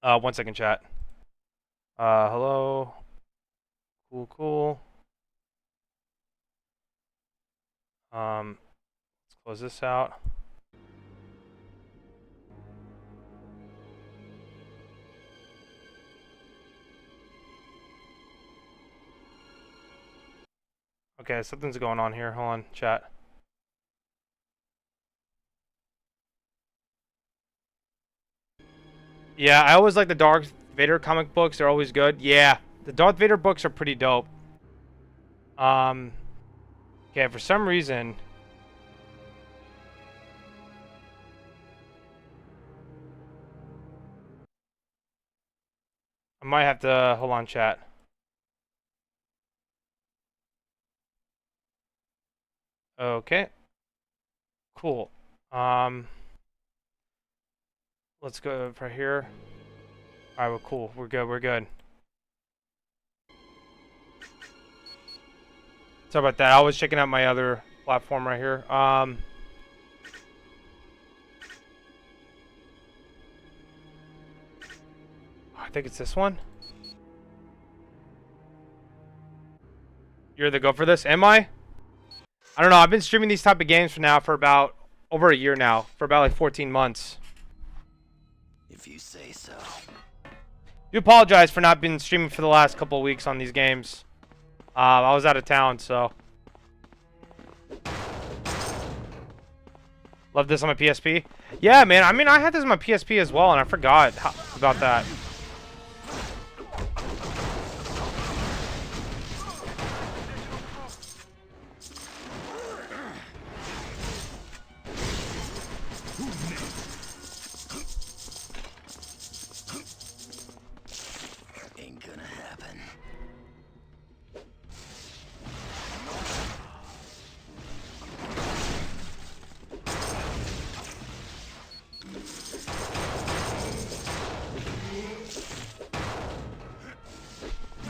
One second, chat. Hello. Cool, cool. Let's close this out. Okay, something's going on here. Hold on, chat. Yeah, I always like the Darth Vader comic books. They're always good. Yeah, the Darth Vader books are pretty dope. Okay, for some reason, I might have to hold on, chat. Okay, cool. Let's go right here. All right, we're cool. We're good. We're good. Sorry about that. I was checking out my other platform right here. I think it's this one. You're the go for this? Am I? I don't know. I've been streaming these type of games for about over a year now. For about like 14 months. If you say so. Do apologize for not been streaming for the last couple of weeks on these games. I was out of town, so. Love this on my PSP. Yeah, man. I mean, I had this on my PSP as well, and I forgot about that. Ain't gonna happen.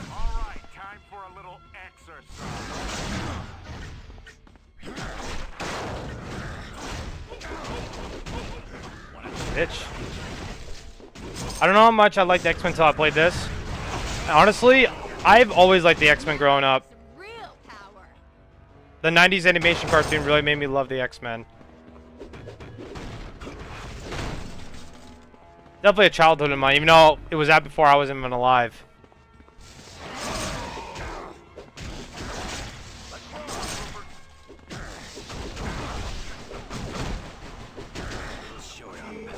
Alright, time for a little exercise. Bitch. I don't know how much I liked X-Men until I played this. Honestly, I've always liked the X-Men growing up. The 90s animation cartoon really made me love the X-Men. Definitely a childhood of mine, even though it was out before I was even alive.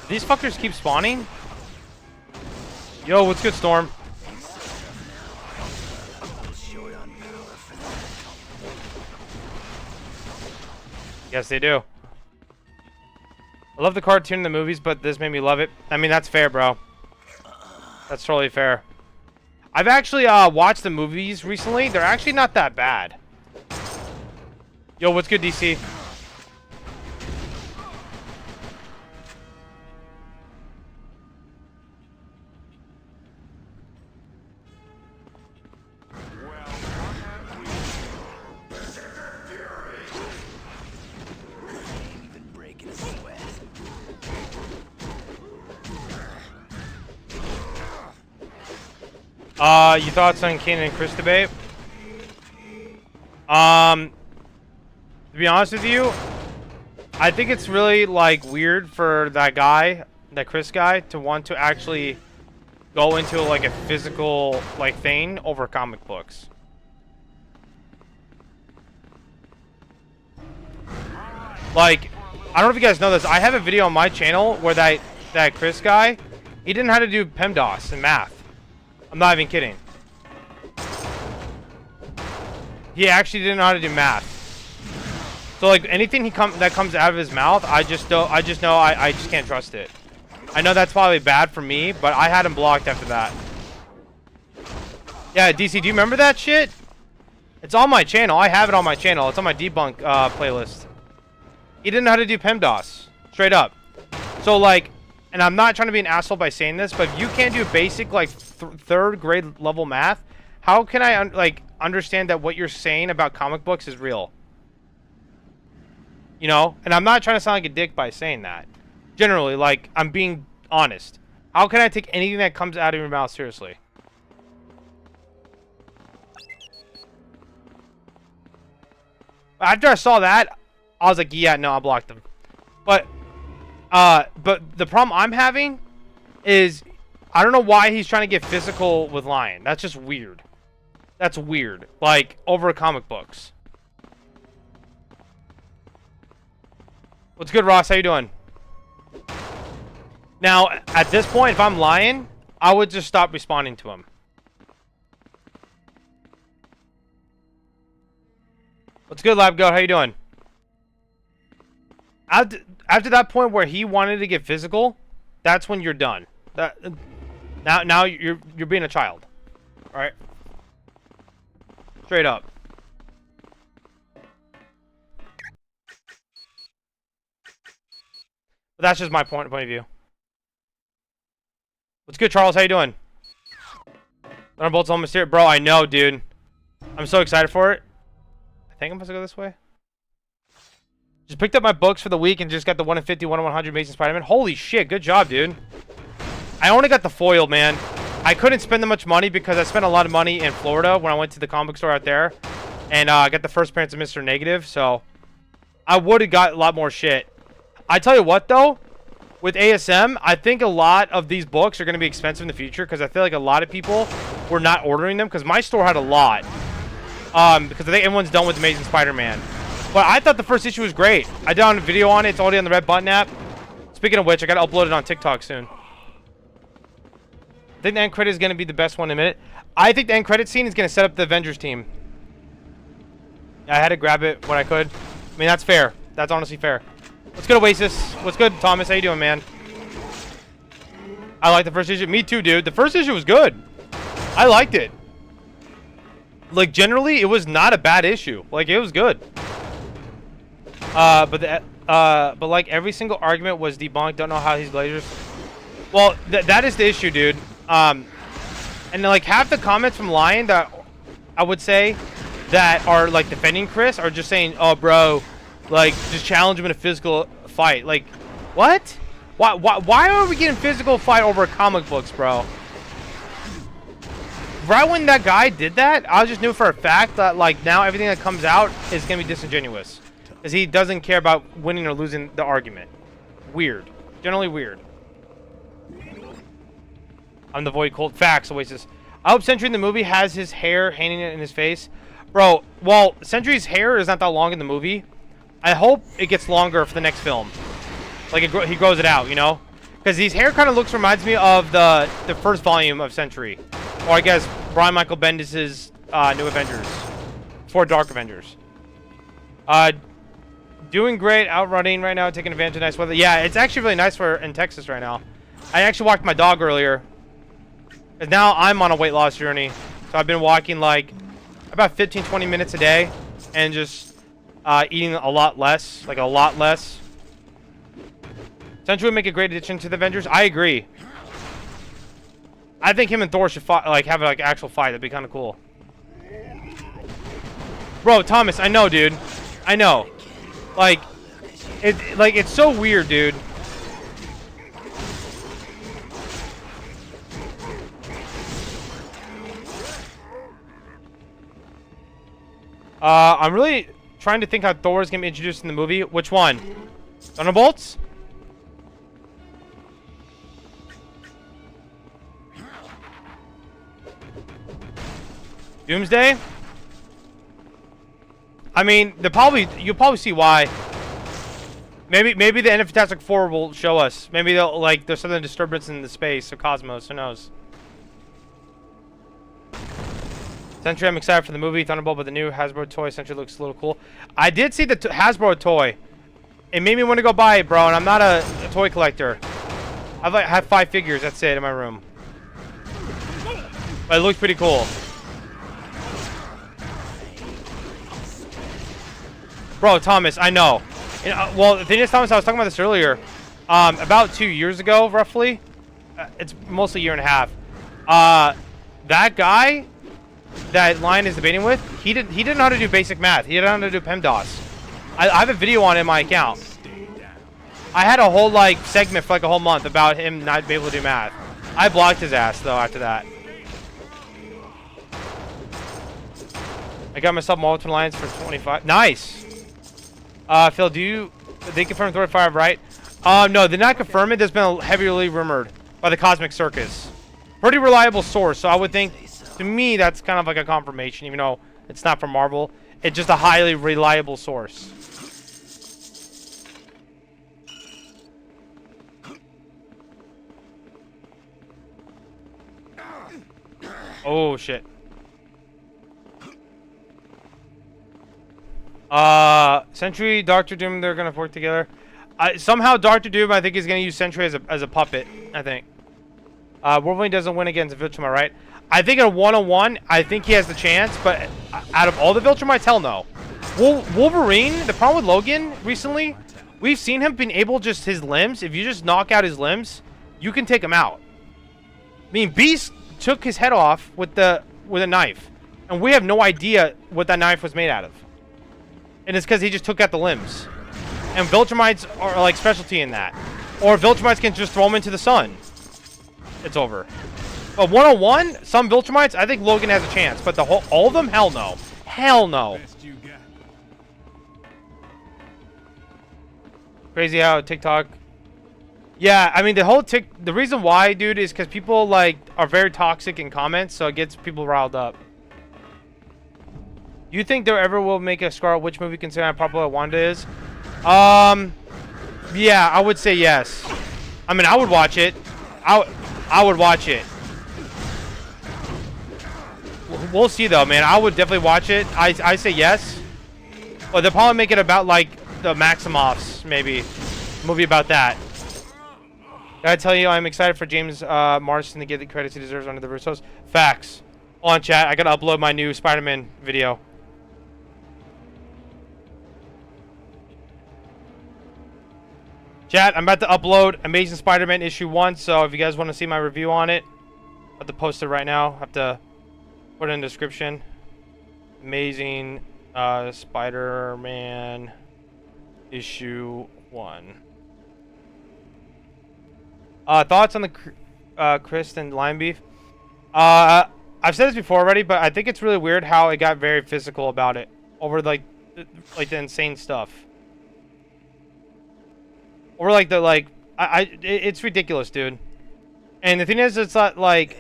These fuckers keep spawning? Yo, what's good, Storm? Yes, they do. I love the cartoon and the movies, but this made me love it. I mean, that's fair, bro. That's totally fair. I've actually watched the movies recently. They're actually not that bad. Yo, what's good, DC? Your thoughts on Kanan and Chris debate? To be honest with you, I think it's really, like, weird for that guy, that Chris guy, to want to actually go into, like, a physical, like, thing over comic books. Like, I don't know if you guys know this. I have a video on my channel where that Chris guy, he didn't know how to do PEMDAS and math. I'm not even kidding. He actually didn't know how to do math. So like anything that comes out of his mouth, I just know I just can't trust it. I know that's probably bad for me, but I had him blocked after that. Yeah, DC, do you remember that shit? It's on my channel. I have it on my channel. It's on my debunk playlist. He didn't know how to do PEMDAS. Straight up. So like, and I'm not trying to be an asshole by saying this, but if you can't do basic like third grade level math, how can I understand that what you're saying about comic books is real? You know? And I'm not trying to sound like a dick by saying that. Generally, like, I'm being honest. How can I take anything that comes out of your mouth seriously? After I saw that, I was like, yeah, no, I blocked them. But the problem I'm having is I don't know why he's trying to get physical with Lion. That's just weird. That's weird. Like, over comic books. What's good, Ross? How you doing? Now, at this point, if I'm Lion, I would just stop responding to him. What's good, Lab Goat? How you doing? After that point where he wanted to get physical, that's when you're done. Now you're being a child. All right? Straight up. But that's just my point of view. What's good, Charles? How you doing? Thunderbolt's almost here. Bro, I know, dude. I'm so excited for it. I think I'm supposed to go this way. Just picked up my books for the week and just got the 1 in 50, 1 in 100 Amazing Spider-Man. Holy shit, good job, dude. I only got the foil, man. I couldn't spend that much money because I spent a lot of money in Florida when I went to the comic store out there. And I got the first appearance of Mr. Negative, so I would have got a lot more shit. I tell you what, though. With ASM, I think a lot of these books are going to be expensive in the future because I feel like a lot of people were not ordering them because my store had a lot. Because I think everyone's done with Amazing Spider-Man. But I thought the first issue was great. I did a video on it. It's already on the Red Button app. Speaking of which, I got to upload it on TikTok soon. I think the end credit is going to be the best one in a minute. I think the end credit scene is going to set up the Avengers team. I had to grab it when I could. I mean, that's fair. That's honestly fair. What's good, Oasis? What's good, Thomas? How you doing, man? I like the first issue. Me too, dude. The first issue was good. I liked it. Like, generally, it was not a bad issue. Like, it was good. But like, every single argument was debunked. Don't know how he's Glazers. Well, that is the issue, dude. And like, half the comments from Lion that I would say that are, like, defending Chris are just saying, oh, bro, like, just challenge him in a physical fight. Like, what? Why are we getting physical fight over comic books, bro? Right when that guy did that, I just knew for a fact that, like, now everything that comes out is going to be disingenuous. Because he doesn't care about winning or losing the argument. Weird. Generally weird. I'm the Void Cold. Facts, Oasis. I hope Sentry in the movie has his hair hanging in his face. Bro, well, Sentry's hair is not that long in the movie. I hope it gets longer for the next film. Like, he grows it out, you know? Because his hair kind of reminds me of the first volume of Sentry. Or I guess Brian Michael Bendis' New Avengers. For Dark Avengers. Doing great, outrunning right now, taking advantage of nice weather. Yeah, it's actually really nice in Texas right now. I actually walked my dog earlier. Because now I'm on a weight loss journey. So I've been walking like about 15-20 minutes a day. And just eating a lot less. Like a lot less. Sentry would make a great addition to the Avengers. I agree. I think him and Thor should fight, like, have an actual fight. That'd be kind of cool. Bro, Thomas, I know, dude. I know. Like, it's so weird, dude. I'm really trying to think how Thor is gonna be introduced in the movie. Which one? Thunderbolts? Doomsday? I mean, you'll probably see why. Maybe the end of Fantastic Four will show us. Maybe they'll, like, there's something disturbance in the space or cosmos. Who knows? Sentry, I'm excited for the movie Thunderbolt, but the new Hasbro toy Sentry looks a little cool. I did see the Hasbro toy. It made me want to go buy it, bro. And I'm not a toy collector. I have 5 figures. That's it in my room. But it looks pretty cool. Bro, Thomas, I know. Well, the thing is, Thomas, I was talking about this earlier. About 2 years ago, roughly. It's mostly a year and a half. That guy that Lion is debating with, he didn't know how to do basic math. He didn't know how to do PEMDAS. I have a video on it in my account. I had a whole like segment for like a whole month about him not being able to do math. I blocked his ass though after that. I got myself multiple lines for 25. Nice. Phil, they confirmed 35, right? No, they're not confirm it. There's been heavily rumored by the Cosmic Circus. Pretty reliable source, so I would think, to me, that's kind of like a confirmation, even though it's not from Marvel. It's just a highly reliable source. Oh, shit. Sentry, Doctor Doom, they're gonna work together. Somehow Doctor Doom, I think, is gonna use Sentry as a puppet, I think. Wolverine doesn't win against Viltrumite, right? I think in a one-on-one, I think he has the chance, but out of all the Viltrumites, hell no. Wolverine, the problem with Logan recently, we've seen him being able just his limbs. If you just knock out his limbs, you can take him out. I mean, Beast took his head off with a knife, and we have no idea what that knife was made out of. And it's because he just took out the limbs. And Viltrumites are like specialty in that. Or Viltrumites can just throw them into the sun. It's over. But one-on-one, some Viltrumites, I think Logan has a chance. But all of them, hell no. Hell no. Crazy how TikTok. Yeah, I mean the reason why, dude, is because people like are very toxic in comments, so it gets people riled up. You think there ever will make a Scarlet Witch movie considering how popular Wanda is? Yeah, I would say yes. I mean, I would watch it. I would watch it. We'll see though, man. I would definitely watch it. I say yes. But they'll probably make it about like the Maximoffs, maybe. Movie about that. Gotta tell you, I'm excited for James Marsden to get the credits he deserves under the Russos. Facts. Hold on, chat. I gotta upload my new Spider-Man video. Chat, I'm about to upload Amazing Spider-Man issue 1, so if you guys want to see my review on it, I have to post it right now. I have to put it in the description. Amazing Spider-Man issue 1. Thoughts on the Kristen Lime beef? I've said this before already, but I think it's really weird how it got very physical about it over like the insane stuff. Or like it's ridiculous, dude. And the thing is, it's not like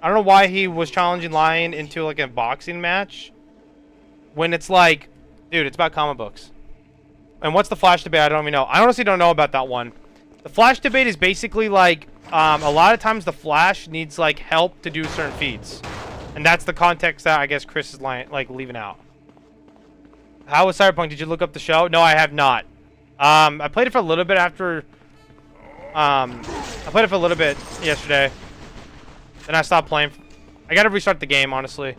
I don't know why he was challenging Lion into like a boxing match when it's like, dude, it's about comic books. And what's the Flash debate? I don't even know. I honestly don't know about that one. The Flash debate is basically like a lot of times the Flash needs like help to do certain feats, and that's the context that I guess Chris is like leaving out. How was Cyberpunk? Did you look up the show? No, I have not. I played it for a little bit after. I played it for a little bit yesterday. Then I stopped playing. I gotta restart the game, honestly.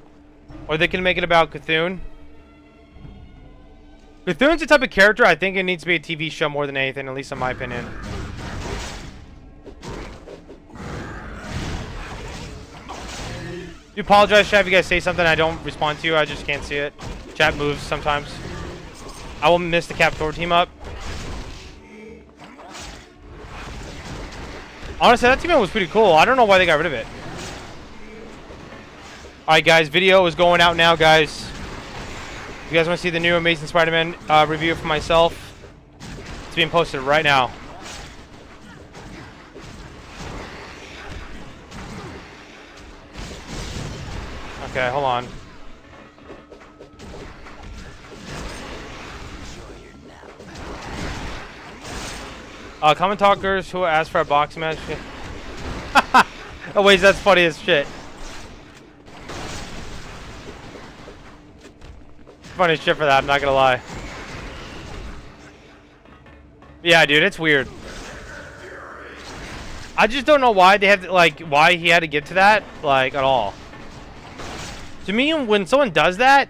Or they can make it about Cthulhu. Cthulhu's the type of character I think it needs to be a TV show more than anything, at least in my opinion. I apologize, chat, if you guys say something I don't respond to. I just can't see it. Chat moves sometimes. I will miss the Cap Thor team up. Honestly, that team up was pretty cool. I don't know why they got rid of it. Alright, guys. Video is going out now, guys. If you guys want to see the new Amazing Spider-Man review for myself, it's being posted right now. Okay, hold on. Comment talkers who asked for a boxing match. Oh wait, that's funny as shit. Funny shit for that, I'm not gonna lie. Yeah, dude, it's weird. I just don't know why they had to, like, why he had to get to that, like, at all. To me, when someone does that,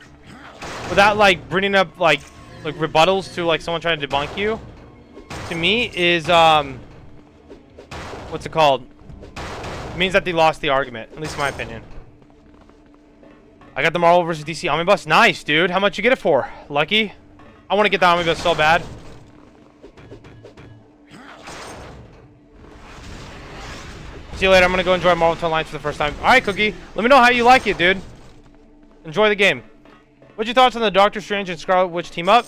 without, like, bringing up, like rebuttals to, like, someone trying to debunk you, to me is, what's it called? It means that they lost the argument, at least in my opinion. I got the Marvel vs. DC Omnibus. Nice, dude. How much you get it for? Lucky? I want to get the Omnibus so bad. See you later. I'm gonna go enjoy Marvel Online for the first time. All right, Cookie. Let me know how you like it, dude. Enjoy the game. What's your thoughts on the Doctor Strange and Scarlet Witch team up?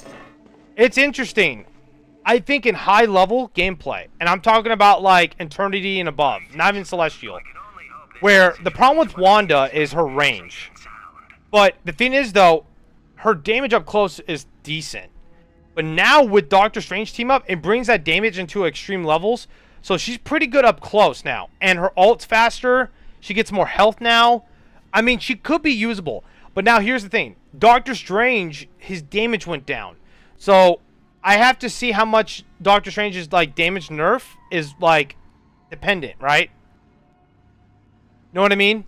It's interesting. I think in high level gameplay, and I'm talking about like Eternity and above, not even Celestial, where the problem with Wanda is her range. But the thing is though, her damage up close is decent. But now with Doctor Strange team up, it brings that damage into extreme levels. So she's pretty good up close now. And her ult's faster. She gets more health now. I mean, she could be usable. But now here's the thing. Doctor Strange, his damage went down. So I have to see how much Doctor Strange's like damage nerf is like dependent, right? Know what I mean?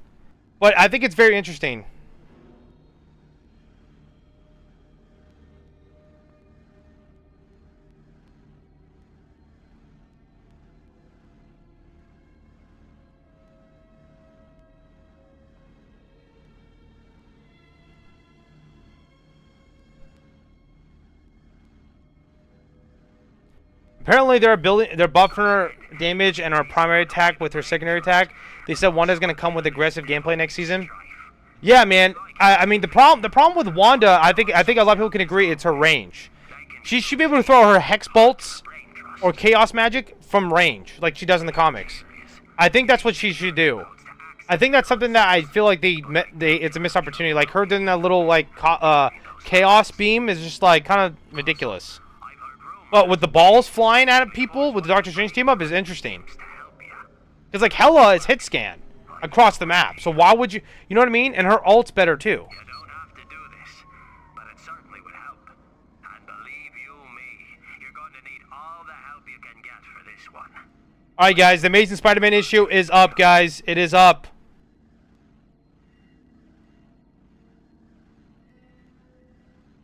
But I think it's very interesting. Apparently they're buffing her damage and her primary attack with her secondary attack. They said Wanda's gonna come with aggressive gameplay next season. Yeah, man. I mean the problem with Wanda, I think a lot of people can agree, it's her range. She should be able to throw her hex bolts or chaos magic from range, like she does in the comics. I think that's what she should do. I think that's something that I feel like it's a missed opportunity. Like her doing that little like chaos beam is just like kind of ridiculous. But with the balls flying at people with the Doctor Strange team up is interesting. Because like Hela is hit scan across the map. So why would you know what I mean? And her ult's better too. You don't have to do this, but it certainly would help. And believe you me, you're going to need all the help you can get for this one. Alright guys, the Amazing Spider-Man issue is up, guys. It is up.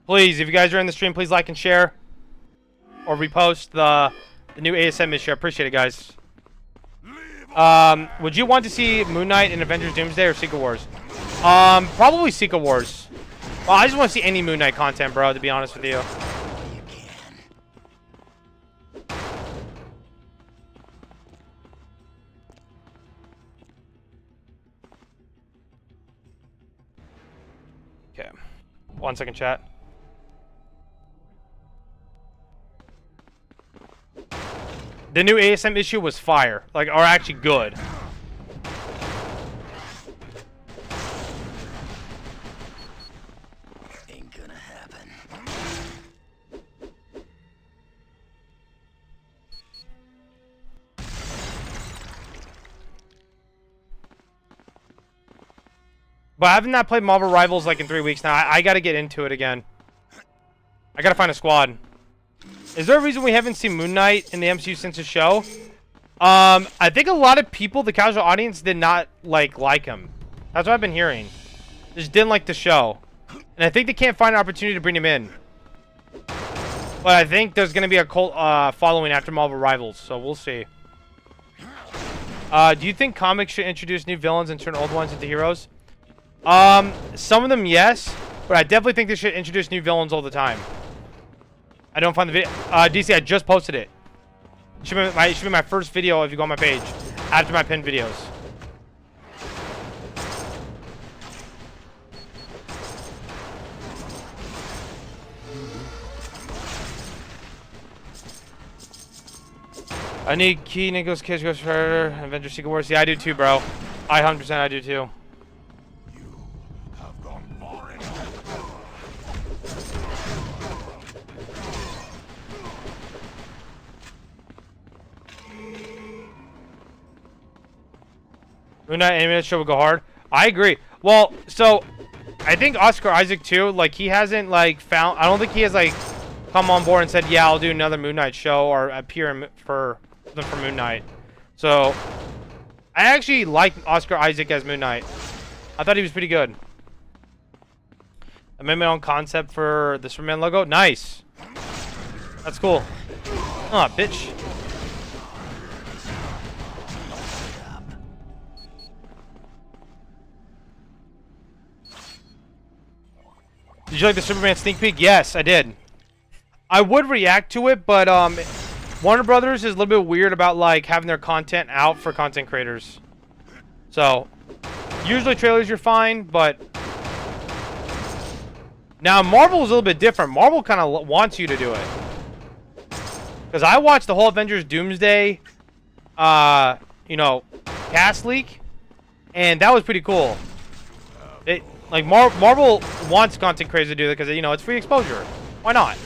Please, if you guys are in the stream, please like and share. Or repost the new ASM issue. I appreciate it, guys. Would you want to see Moon Knight in Avengers Doomsday or Secret Wars? Probably Secret Wars. Well, I just want to see any Moon Knight content, bro, to be honest with you. Okay. 1 second, chat. The new ASM issue was fire. Like, are actually good. Ain't gonna happen. But I haven't not played Marvel Rivals like in 3 weeks now. I gotta get into it again. I gotta find a squad. Is there a reason we haven't seen Moon Knight in the MCU since the show? I think a lot of people, the casual audience, did not like him. That's what I've been hearing. Just didn't like the show. And I think they can't find an opportunity to bring him in. But I think there's going to be a cult following after Marvel Rivals, so we'll see. Do you think comics should introduce new villains and turn old ones into heroes? Some of them, yes. But I definitely think they should introduce new villains all the time. I don't find the video. DC, I just posted it. It should be my first video if you go on my page. After my pinned videos. I need Key, Nicholas Cage, Ghost Rider, Avengers Secret Wars. Yeah, I do too, bro. 100% I do too. Have gone far enough. Moon Knight animated show will go hard. I agree. Well, so I think Oscar Isaac too. Like he hasn't like found. I don't think he has like come on board and said, "Yeah, I'll do another Moon Knight show or appear for Moon Knight." So I actually like Oscar Isaac as Moon Knight. I thought he was pretty good. I made my own concept for the Superman logo. Nice. That's cool. Aw, bitch. Did you like the Superman sneak peek? Yes, I did. I would react to it, but Warner Brothers is a little bit weird about like having their content out for content creators. So, usually trailers you're fine, but now Marvel is a little bit different. Marvel kind of wants you to do it. Because I watched the whole Avengers Doomsday, you know, cast leak, and that was pretty cool. It like Marvel wants content creators to do that because you know it's free exposure. Why not?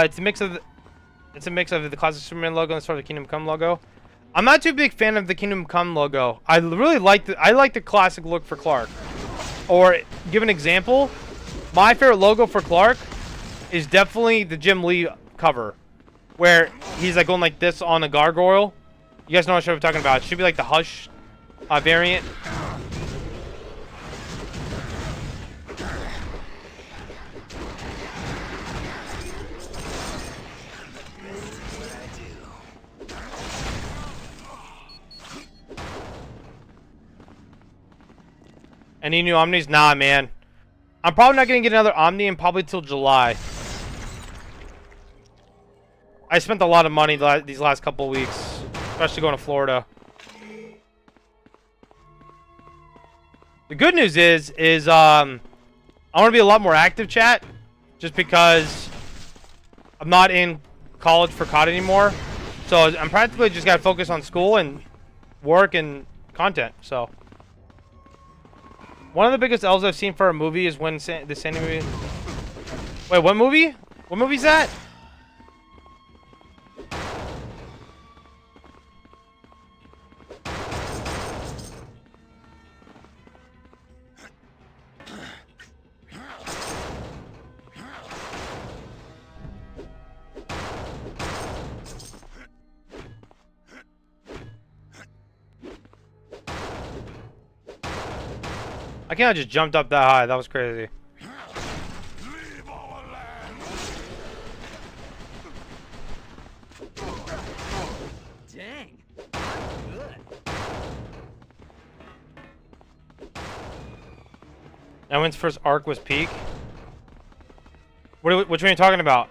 It's a mix of the classic Superman logo and sort of the Kingdom Come logo. I'm not too big fan of the Kingdom Come logo. I really like the classic look for Clark. Or give an example, my favorite logo for Clark is definitely the Jim Lee cover, where he's like going like this on a gargoyle. You guys know what I'm talking about. It should be like the Hush variant. Any new Omnis? Nah, man. I'm probably not gonna get another Omni and probably till July. I spent a lot of money these last couple weeks, especially going to Florida. The good news is I want to be a lot more active, chat, just because I'm not in college for COD anymore. So I'm practically just gotta focus on school and work and content. So one of the biggest L's I've seen for a movie is when the Sandy movie. Wait, what movie? What movie's that? I can't just jumped up that high. That was crazy. Dang. Good. Ewan's first arc was peak. Which one are you talking about?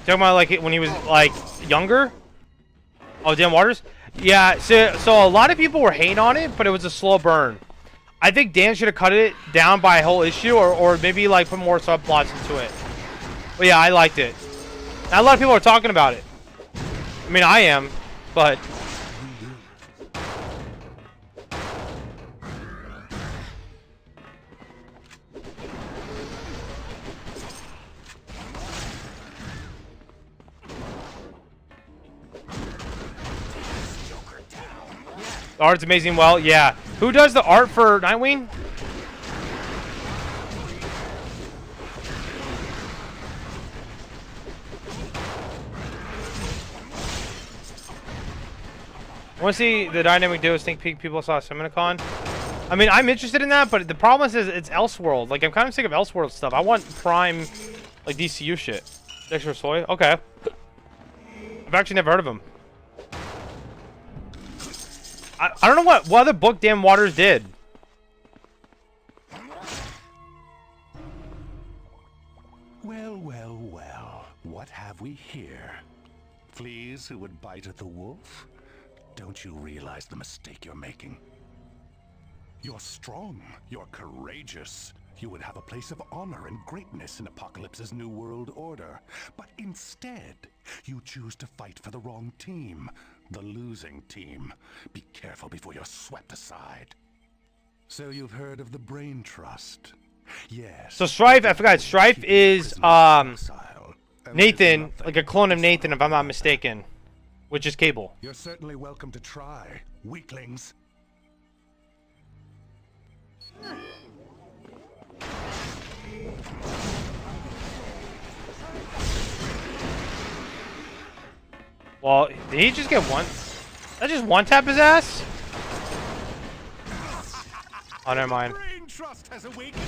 Talking about like when he was like younger? Oh, Dan Waters? Yeah, so a lot of people were hating on it, but it was a slow burn. I think Dan should have cut it down by a whole issue, or maybe like put more subplots into it. But yeah, I liked it. Now, a lot of people are talking about it. I mean, I am, but the art's amazing. Well, yeah. Who does the art for Nightwing? I want to see the Dynamic Duo sneak peek people saw at Seminicon. I mean, I'm interested in that, but the problem is it's Elseworld. Like, I'm kind of sick of Elseworld stuff. I want prime, like, DCU shit. Dexter Soy? Okay. I've actually never heard of him. I don't know what other book Dan Waters did. Well, well, well. What have we here? Fleas who would bite at the wolf? Don't you realize the mistake you're making? You're strong. You're courageous. You would have a place of honor and greatness in Apocalypse's New World Order. But instead, you choose to fight for the wrong team. The losing team. Be careful before you're swept aside. So you've heard of the Brain Trust? Yes. So Strife, I forgot. Strife is Nathan, like a clone of Nathan, if I'm not mistaken, which is Cable. You're certainly welcome to try, weaklings. Well, did he just get one? That just one tap his ass? Oh, never mind. Brain Trust has awakened.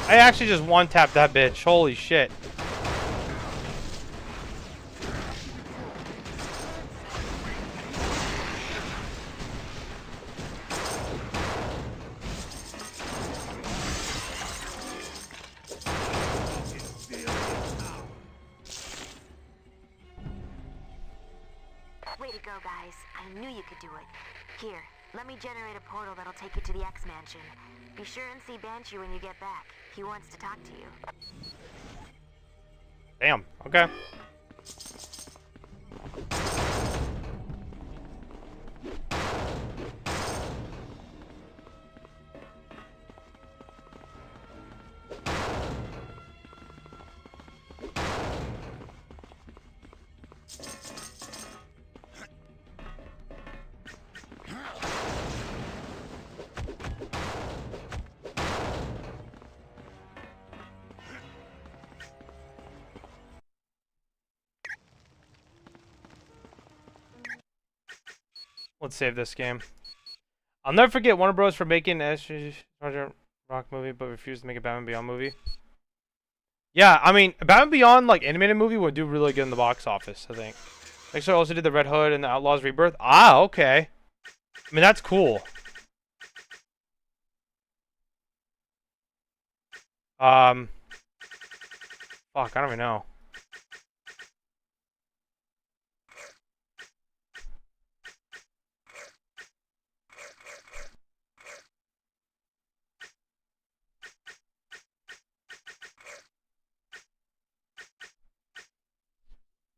I actually just one tapped that bitch. Holy shit. guys. I knew you could do it. Here, let me generate a portal that'll take you to the X-Mansion. Be sure and see Banshee when you get back. He wants to talk to you. Damn. Okay. Let's save this game. I'll never forget Warner Bros. For making a Rock movie, but refused to make a Batman Beyond movie. Yeah, I mean, Batman Beyond, like, animated movie would do really good in the box office, I think. Pixar also did the Red Hood and the Outlaws Rebirth. Ah, okay. I mean, that's cool. Fuck, I don't even know.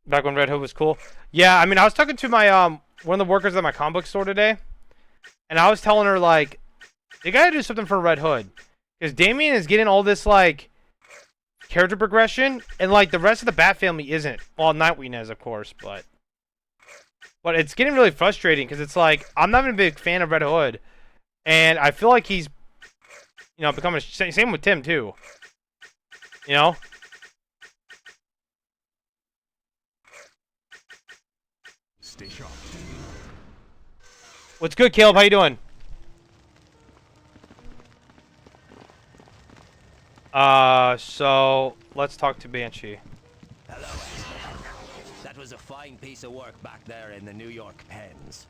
Back when Red Hood was cool. Yeah, I mean, I was talking to my one of the workers at my comic book store today, and I was telling her, like, you gotta do something for Red Hood, because Damian is getting all this, like, character progression, and, like, the rest of the Bat family isn't. Well, Nightwing is, of course, but it's getting really frustrating, because it's like, I'm not even a big fan of Red Hood, and I feel like he's, you know, becoming same with Tim too, you know. Stay sharp. What's good, Caleb? How you doing? So let's talk to Banshee. Hello, X-Men. That was a fine piece of work back there in the New York pens.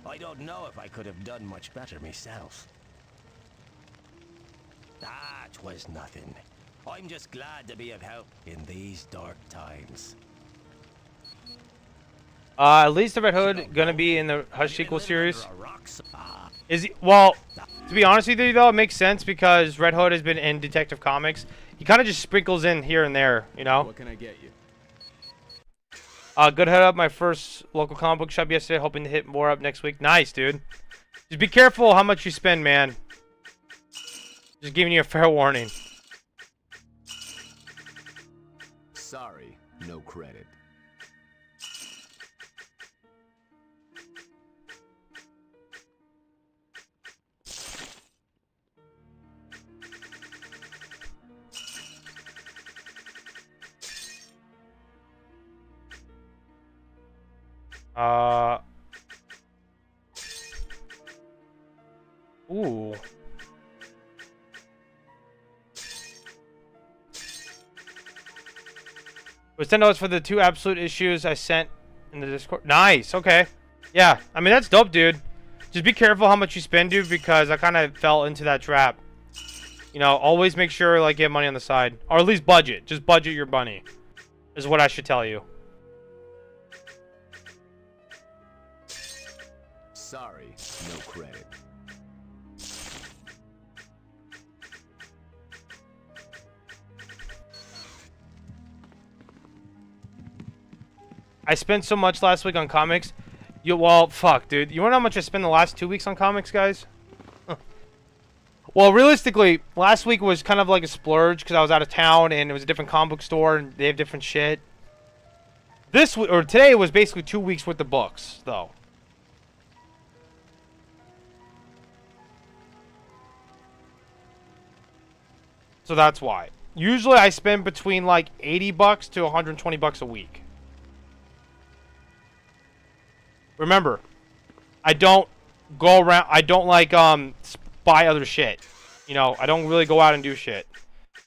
I don't know if I could have done much better myself. That was nothing. I'm just glad to be of help in these dark times. At least the Red Hood gonna be in the Hush sequel series. Is he? Well, to be honest with you, though, it makes sense because Red Hood has been in Detective Comics. He kind of just sprinkles in here and there, you know. What can I get you? Good head up my first local comic book shop yesterday, hoping to hit more up next week. Nice, dude. Just be careful how much you spend, man. Just giving you a fair warning. Sorry, no credit. Ooh. It was $10 for the 2 absolute issues I sent in the Discord. Nice. Okay. Yeah. I mean, that's dope, dude. Just be careful how much you spend, dude, because I kind of fell into that trap. You know, always make sure, like, you have money on the side. Or at least budget. Just budget your money. Is what I should tell you. Sorry, no credit. I spent so much last week on comics. Well, fuck, dude. You wanna know how much I spent the last 2 weeks on comics, guys? Well, realistically, last week was kind of like a splurge because I was out of town and it was a different comic book store and they have different shit. Today was basically 2 weeks worth of books, though. So that's why. Usually I spend between like $80 to $120 a week. Remember, I don't go around, I don't like buy other shit. You know, I don't really go out and do shit.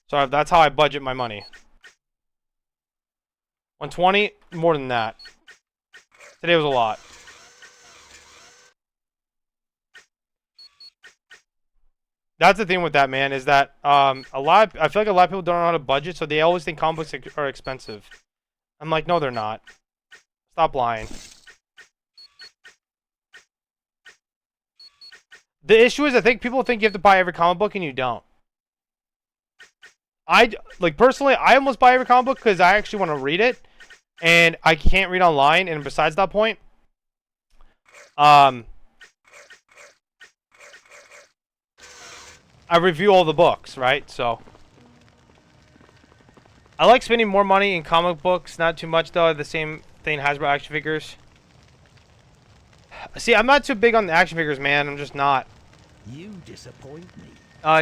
So that's how I budget my money. 120, more than that. Today was a lot. That's the thing with that, man, is that I feel like a lot of people don't know how to budget, so they always think comic books are expensive. I'm like, no, they're not. Stop lying. The issue is, I think people think you have to buy every comic book, and you don't. Like, personally, I almost buy every comic book because I actually want to read it, and I can't read online. And besides that point, I review all the books, right? So I like spending more money in comic books, not too much though. The same thing Hasbro action figures. See, I'm not too big on the action figures, man. I'm just not. You disappoint me.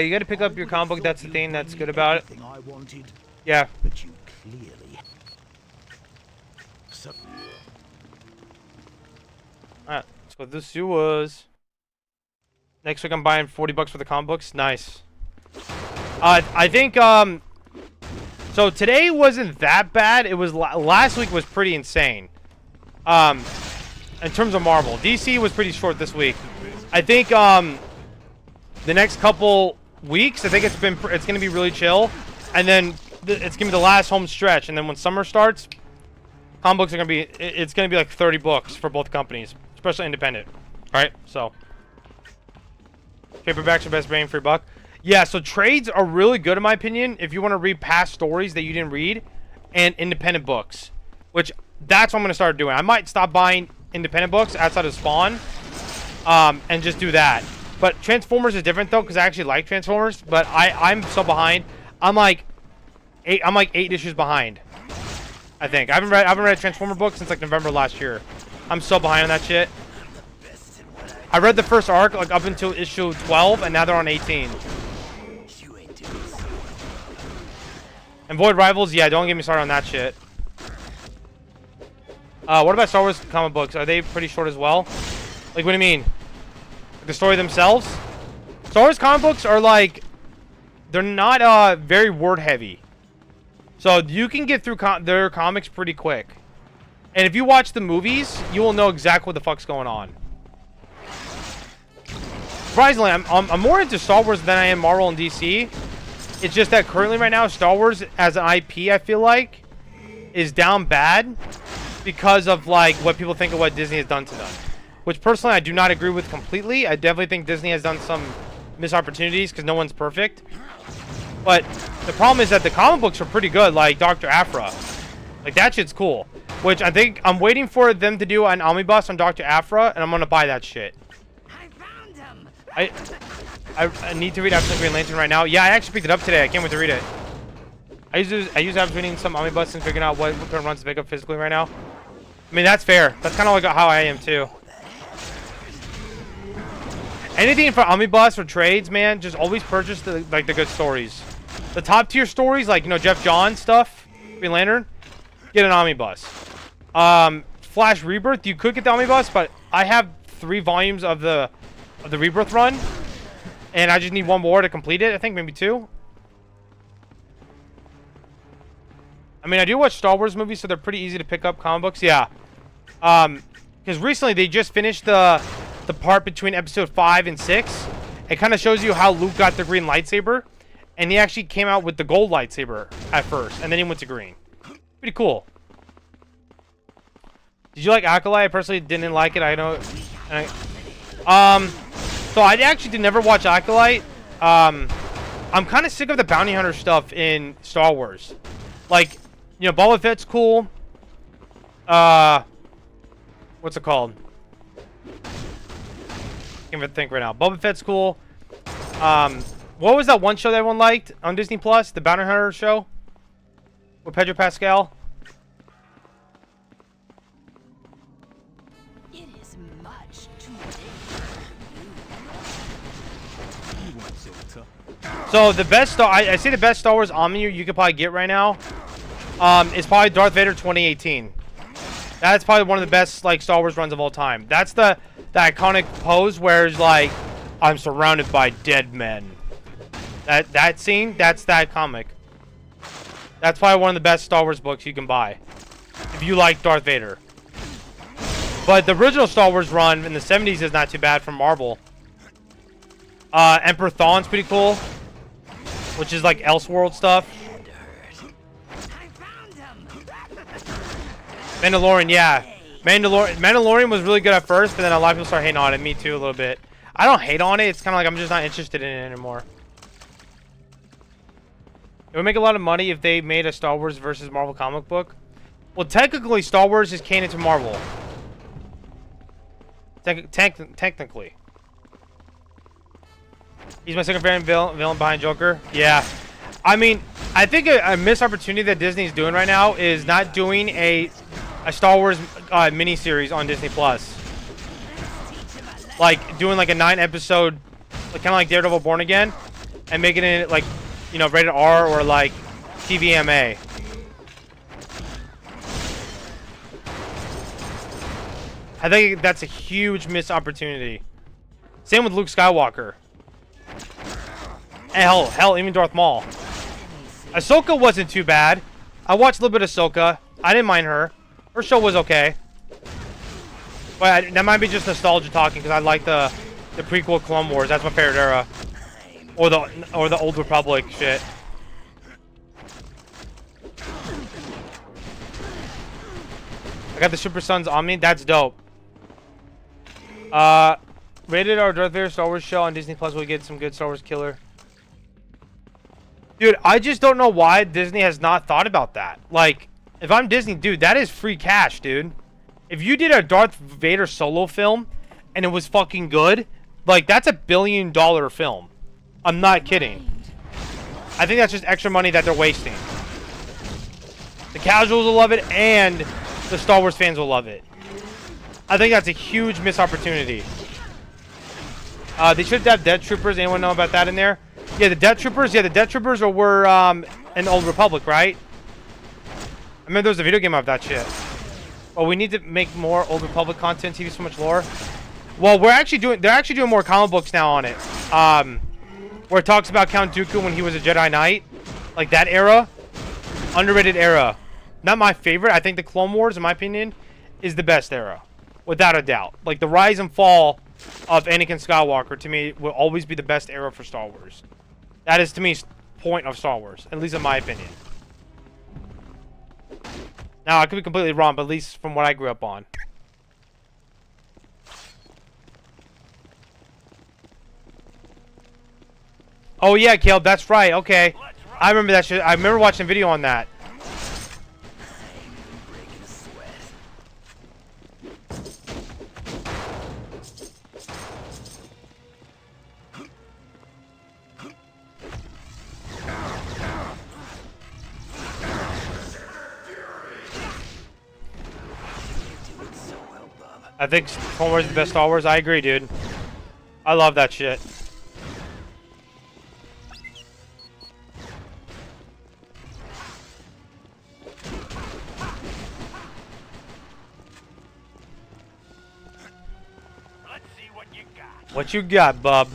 You gotta pick up your comic book. That's the thing that's good about it. I wanted, Yeah. but you clearly. So Alright, let's go to the sewers. Next week I'm buying $40 for the comic books. Nice. I think, so today wasn't that bad. It was, last week was pretty insane. In terms of Marvel. DC was pretty short this week. I think, the next couple weeks, I think it's gonna be really chill. And then, it's gonna be the last home stretch. And then when summer starts, comic books are gonna be, it's gonna be like 30 books for both companies. Especially independent. Right? So. Paperbacks are best bang for your buck. Yeah, so trades are really good in my opinion if you want to read past stories that you didn't read and independent books. Which, that's what I'm going to start doing. I might stop buying independent books outside of Spawn and just do that. But Transformers is different though because I actually like Transformers. But I'm so behind. I'm like 8 issues behind. I think. I haven't read a Transformer book since like November last year. I'm so behind on that shit. I read the first arc like up until issue 12, and now they're on 18. And Void Rivals, yeah, don't get me started on that shit. What about Star Wars comic books? Are they pretty short as well? Like, what do you mean? Like the story themselves? Star Wars comic books are like, they're not very word heavy. So you can get through their comics pretty quick. And if you watch the movies, you will know exactly what the fuck's going on. Surprisingly, I'm more into Star Wars than I am Marvel and DC. It's just that currently right now, Star Wars as an IP, I feel like, is down bad because of like what people think of what Disney has done to them. Which personally, I do not agree with completely. I definitely think Disney has done some missed opportunities because no one's perfect. But the problem is that the comic books are pretty good, like Dr. Aphra. Like that shit's cool. Which I think I'm waiting for them to do an omnibus on Dr. Aphra, and I'm gonna buy that shit. I need to read Absolute Green Lantern right now. Yeah, I actually picked it up today. I can't wait to read it. I use reading some omnibus and figuring out what kind of runs to pick up physically right now. I mean, that's fair. That's kind of like how I am too. Anything for omnibus or trades, man, just always purchase the good stories. The top tier stories, like Jeff Johns stuff, Green Lantern, get an omnibus. Flash Rebirth, you could get the omnibus, but I have 3 volumes of the Rebirth run, and I just need 1 more to complete it. I think maybe 2. I mean, I do watch Star Wars movies, so they're pretty easy to pick up comic books. Yeah, because recently they just finished the part between episode 5 and 6. It kind of shows you how Luke got the green lightsaber, and he actually came out with the gold lightsaber at first, and then he went to green. Pretty cool. Did you like Acolyte? I personally didn't like it. I know. So I actually never watch Acolyte. I'm kind of sick of the bounty hunter stuff in Star Wars. Like, Boba Fett's cool. What's it called? Can't even think right now. Boba Fett's cool. What was that one show that everyone liked on Disney Plus? The bounty hunter show with Pedro Pascal. So the best I see the best Star Wars Omni you could probably get right now is probably Darth Vader 2018. That's probably one of the best Star Wars runs of all time. That's the iconic pose where it's like, I'm surrounded by dead men. That scene, that's that comic. That's probably one of the best Star Wars books you can buy if you like Darth Vader. But the original Star Wars run in the 70s is not too bad from Marvel. Emperor Thrawn's pretty cool, which is like Elseworld stuff. Mandalorian, yeah. Mandalorian was really good at first, but then a lot of people start hating on it. Me too, a little bit. I don't hate on it. It's kind of like I'm just not interested in it anymore. It would make a lot of money if they made a Star Wars versus Marvel comic book. Well, technically, Star Wars is canon to Marvel. Technically. He's my second favorite villain behind Joker. Yeah. I mean, I think a missed opportunity that Disney's doing right now is not doing a Star Wars miniseries on Disney Plus. Like, doing like a 9-episode, like, kind of like Daredevil Born Again, and making it like, you know, rated R or like TVMA. I think that's a huge missed opportunity. Same with Luke Skywalker. And hell, even Darth Maul. Ahsoka wasn't too bad. I watched a little bit of Ahsoka. I didn't mind her. Her show was okay. But that might be just nostalgia talking because I like the prequel Clone Wars. That's my favorite era. Or the Old Republic shit. I got the Super Sons on me. That's dope. Rated R Darth Vader Star Wars show on Disney Plus will get some good Star Wars killer. Dude, I just don't know why Disney has not thought about that. Like, if I'm Disney, dude, that is free cash, dude. If you did a Darth Vader solo film and it was fucking good, like, that's $1 billion film. I'm not kidding. I think that's just extra money that they're wasting. The casuals will love it and the Star Wars fans will love it. I think that's a huge missed opportunity. They should have Death Troopers. Anyone know about that in there? Yeah, the Death Troopers. Yeah, the Death Troopers were in Old Republic, right? I remember there was a video game of that shit. Oh, we need to make more Old Republic content. TV so much lore. Well, they're actually doing more comic books now on it. Where it talks about Count Dooku when he was a Jedi Knight, like that era. Underrated era. Not my favorite. I think the Clone Wars, in my opinion, is the best era, without a doubt. Like the rise and fall of Anakin Skywalker, to me, will always be the best era for Star Wars. That is, to me, point of Star Wars, at least in my opinion. Now, I could be completely wrong, but at least from what I grew up on. Oh, yeah, Caleb, that's right. Okay. I remember that shit. I remember watching a video on that. I think Clone Wars is the best Star Wars. I agree, dude. I love that shit. Let's see what you got. What you got, bub?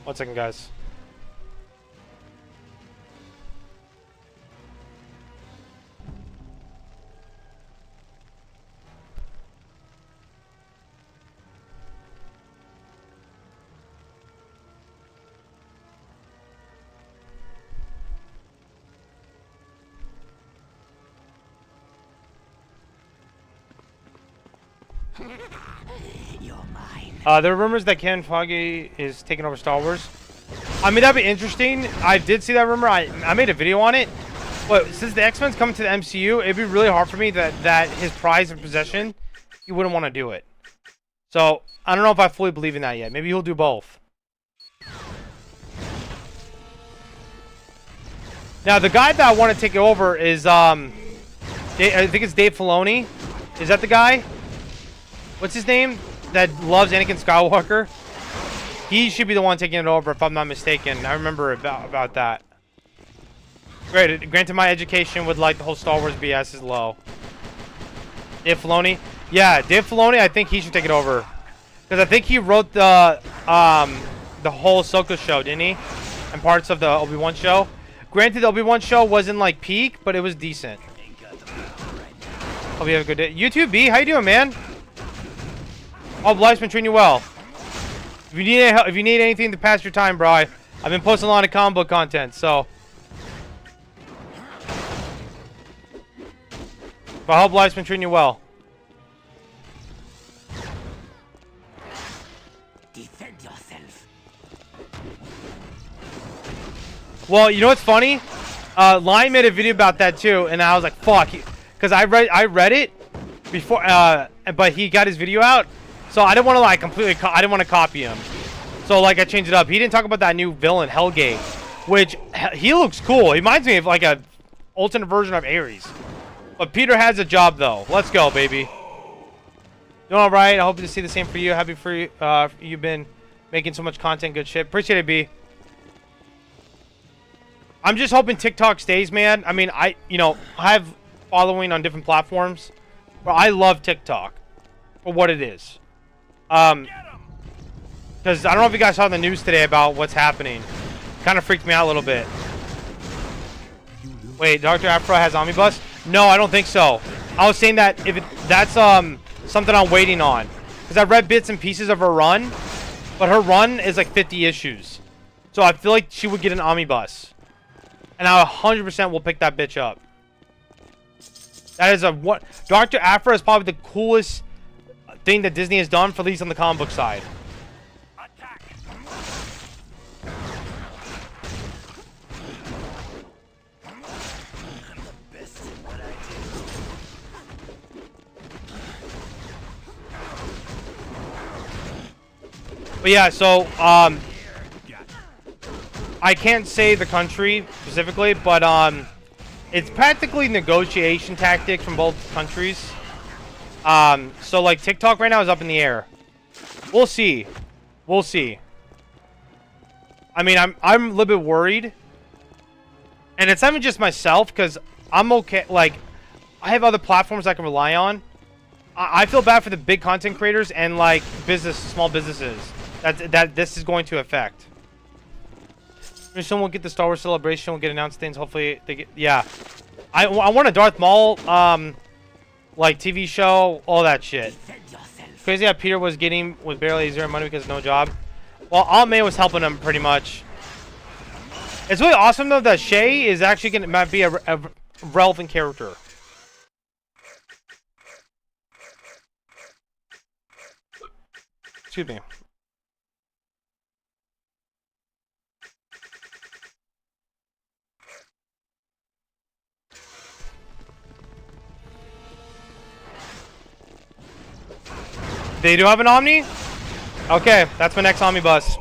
One second, guys. You're mine. There are rumors that Ken Feige is taking over Star Wars. I mean, that'd be interesting. I did see that rumor. I made a video on it. But since the X-Men's coming to the MCU, it'd be really hard for me that his prize and possession, he wouldn't want to do it. So, I don't know if I fully believe in that yet. Maybe he'll do both. Now, the guy that I want to take it over is, I think it's Dave Filoni. Is that the guy? What's his name? That loves Anakin Skywalker? He should be the one taking it over, if I'm not mistaken. I remember about that. Great. Granted, my education with like the whole Star Wars BS is low. Dave Filoni? Yeah, Dave Filoni, I think he should take it over. Because I think he wrote the whole Ahsoka show, didn't he? And parts of the Obi-Wan show. Granted, the Obi-Wan show wasn't like peak, but it was decent. Hope you have a good day. You too, B. How you doing, man? Hope life's been treating you well. If you need anything to pass your time, bro, I've been posting a lot of comic book content, so. But I hope life's been treating you well. Defend yourself. Well, you know what's funny? Lion made a video about that too, and I was like, fuck, because I read it before, but he got his video out, so I didn't want to like I didn't want to copy him, so like I changed it up. He didn't talk about that new villain Hellgate, which he looks cool. He reminds me of like a alternate version of Ares. But Peter has a job though. Let's go, baby. Doing all right. I hope to see the same for you. Happy for you. You've been making so much content. Good shit. Appreciate it, B. I'm just hoping TikTok stays, man. I mean, I have following on different platforms, but I love TikTok for what it is. Because I don't know if you guys saw the news today about what's happening. Kind of freaked me out a little bit. Wait, Dr. Afro has Omnibus? No, I don't think so. I was saying that that's something I'm waiting on, because I read bits and pieces of her run, but her run is like 50 issues, so I feel like she would get an omnibus, and I 100% will pick that bitch up. That is what Dr. Afro is probably the coolest thing that Disney has done, for at least on the comic book side. But yeah, so I can't say the country specifically, but it's practically negotiation tactics from both countries. So like TikTok right now is up in the air. We'll see. We'll see. I mean, I'm a little bit worried, and it's not even just myself, because I'm okay. Like, I have other platforms I can rely on. I feel bad for the big content creators and like small businesses that this is going to affect. Someone will get the Star Wars Celebration, will get announced things. Hopefully they get, yeah. I want a Darth Maul like TV show, all that shit. Crazy how Peter was barely zero money because of no job. Well, Aunt May was helping him pretty much. It's really awesome though that Shay is actually might be a relevant character. Excuse me. They do have an Omni? Okay, that's my next Omnibus.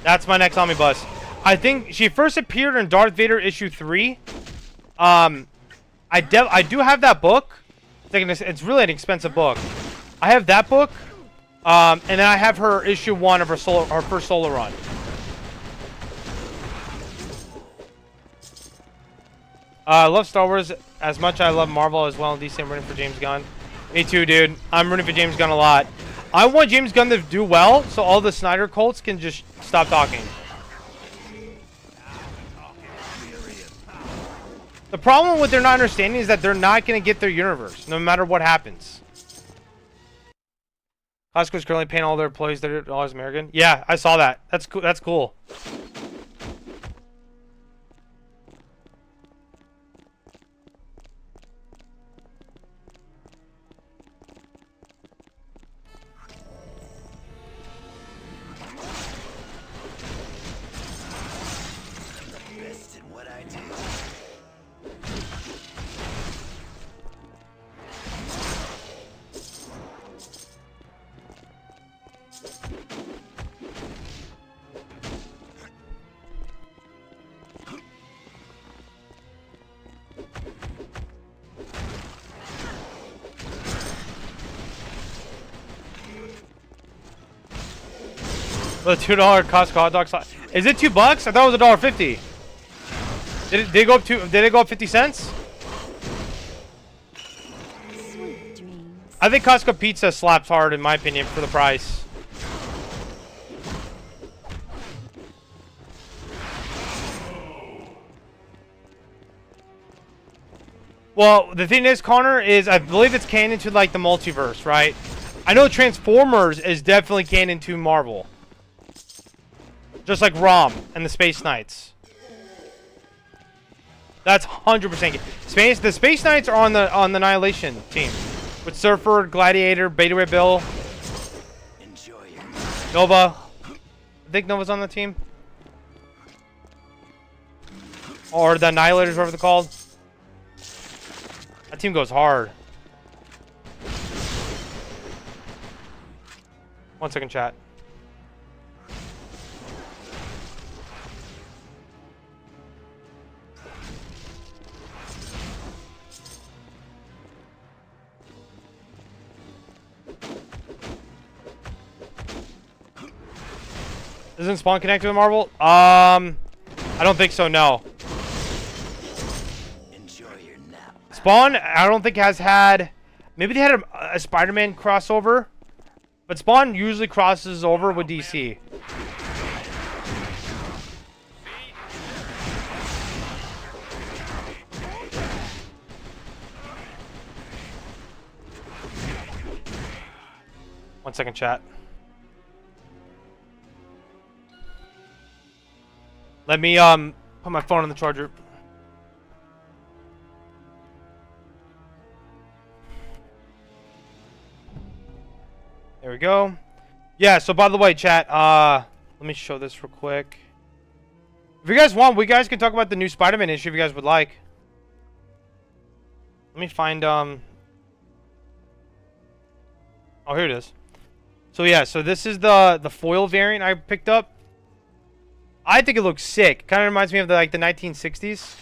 That's my next Omnibus. I think she first appeared in Darth Vader issue 3. I do have that book. It's really an expensive book. I have that book. And then I have her issue 1 of her first solo run. I love Star Wars as much as I love Marvel as well, and DC. I'm rooting for James Gunn. Me too, dude. I'm rooting for James Gunn a lot. I want James Gunn to do well, so all the Snyder cults can just stop talking. The problem with they're not understanding is that they're not going to get their universe, no matter what happens. Costco's currently paying all their employees $30 American. Yeah, I saw that. That's cool. That's cool. The $2 Costco hot dog slice. Is it $2? I thought it was $1.50. Did it go up Did it go up 50 cents? Sweet dreams. I think Costco pizza slaps hard, in my opinion, for the price. Well, the thing is, Connor, is I believe it's canon to like the multiverse, right? I know Transformers is definitely canon to Marvel. Just like Rom and the Space Knights. That's 100%. The Space Knights are on the Annihilation team. With Surfer, Gladiator, Beta Ray Bill, Nova. I think Nova's on the team. Or the Annihilators, whatever they're called. That team goes hard. 1 second, chat. Isn't Spawn connected with Marvel? I don't think so, no. Spawn, I don't think has had... Maybe they had a Spider-Man crossover. But Spawn usually crosses over with DC. One second, chat. Let me put my phone on the charger. There we go. Yeah, so by the way, chat, let me show this real quick. If you guys want, we guys can talk about the new Spider-Man issue if you guys would like. Let me find oh, here it is. So yeah, so this is the foil variant I picked up. I think it looks sick. Kind of reminds me of the 1960s.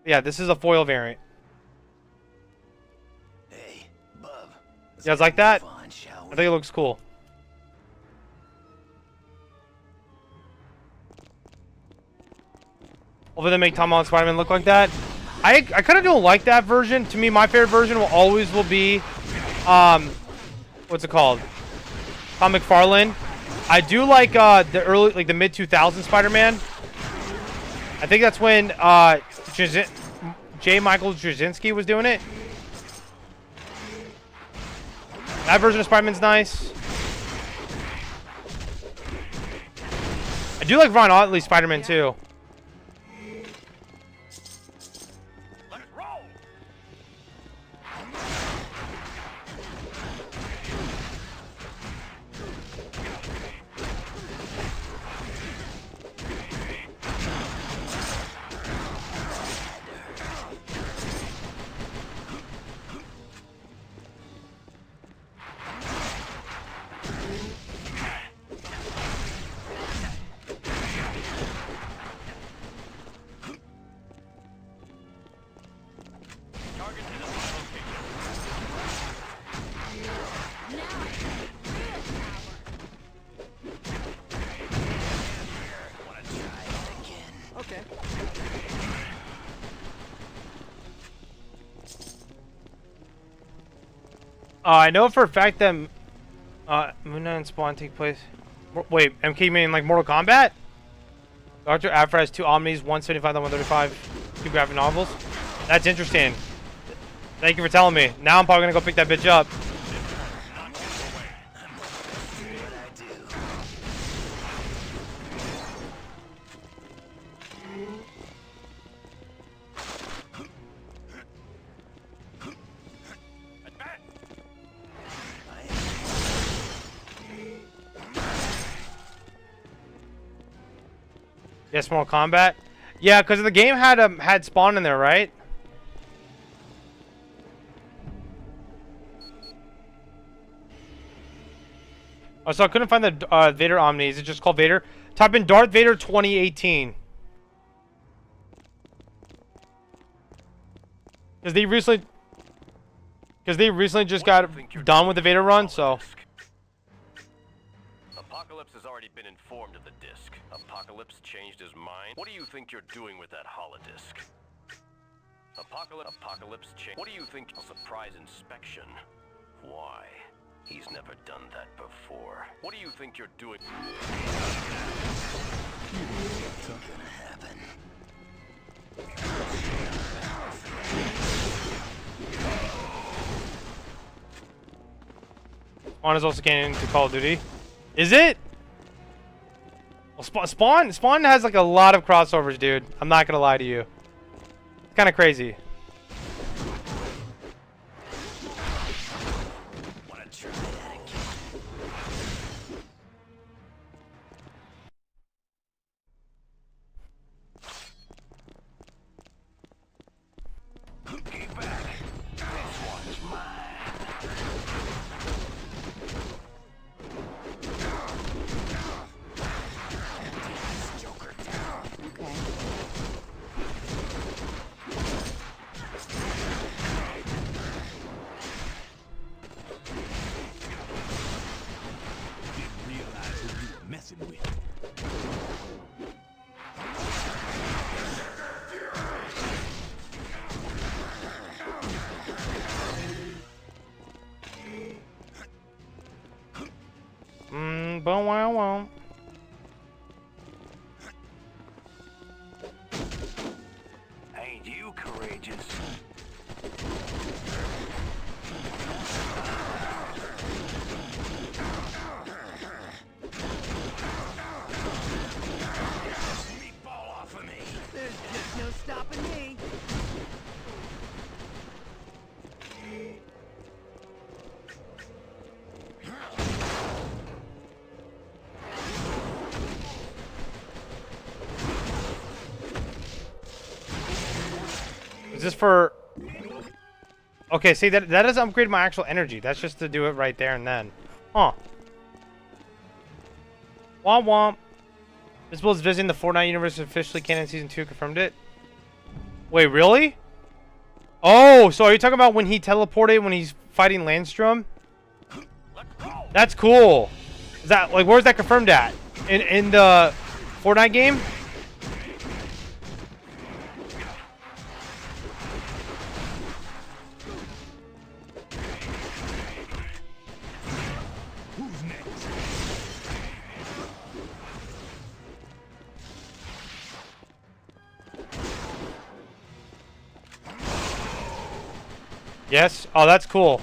Yeah, this is a foil variant. Hey, Bub. You guys like that? Fun, shall we? I think it looks cool. Hopefully they make Tom Holland Spider-Man look like that. I kind of don't like that version. To me, my favorite version will be what's it called? Tom McFarlane. I do like the early, like the mid 2000s Spider-Man. I think that's when J. Michael Straczynski was doing it. That version of Spider-Man's nice. I do like Ron Otley's Spider-Man too. I know for a fact that Moon Knight and Spawn take place. Wait, MK mean like Mortal Kombat? Dr. Aphra has 2 Omnis, 175 and 135, 2 graphic novels. That's interesting. Thank you for telling me. Now I'm probably gonna go pick that bitch up. Yes, Mortal Kombat. Yeah, because the game had Spawn in there, right? Oh, so I couldn't find the Vader Omni. Is it just called Vader? Type in Darth Vader 2018. Because they recently just got done with the Vader run, so. Apocalypse has already been informed of the disc. Apocalypse changed his mind. What do you think you're doing with that holodisc? Apocalypse changed. What do you think? A surprise inspection. Why? He's never done that before. What do you think you're doing? It's gonna happen. Spawn is also canon to Call of Duty. Is it? Well, Spawn has like a lot of crossovers, dude. I'm not gonna lie to you. It's kind of crazy. Wanna try that again? Get back. This one's mine. Joker down. Okay. Didn't realize who you were messing with. Boom, wow, wow. Ain't you courageous? Meatball off of me. There's just no stopping me. Is this for... Okay, see, that doesn't upgrade my actual energy. That's just to do it right there and then. Huh. Womp womp. This build is visiting the Fortnite universe officially canon season 2 confirmed it. Wait, really? Oh, so are you talking about when he teleported when he's fighting Landstrom? That's cool. Is that like where's that confirmed at? In the Fortnite game? Who's next? Yes. Oh, that's cool.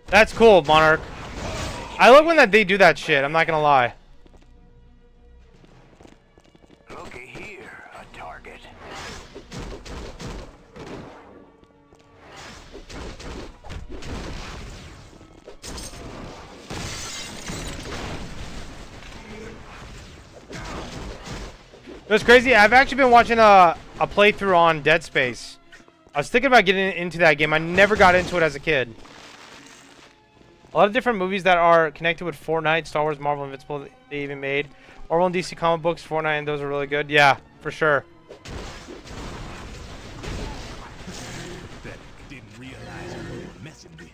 That's cool, Monarch. I love when they do that shit. I'm not gonna lie. Looky here, a target. It was crazy. I've actually been watching a playthrough on Dead Space. I was thinking about getting into that game. I never got into it as a kid. A lot of different movies that are connected with Fortnite, Star Wars, Marvel, Invincible, they even made. Marvel and DC comic books, Fortnite, and those are really good. Yeah, for sure. Pathetic. Didn't realize who you were messing with.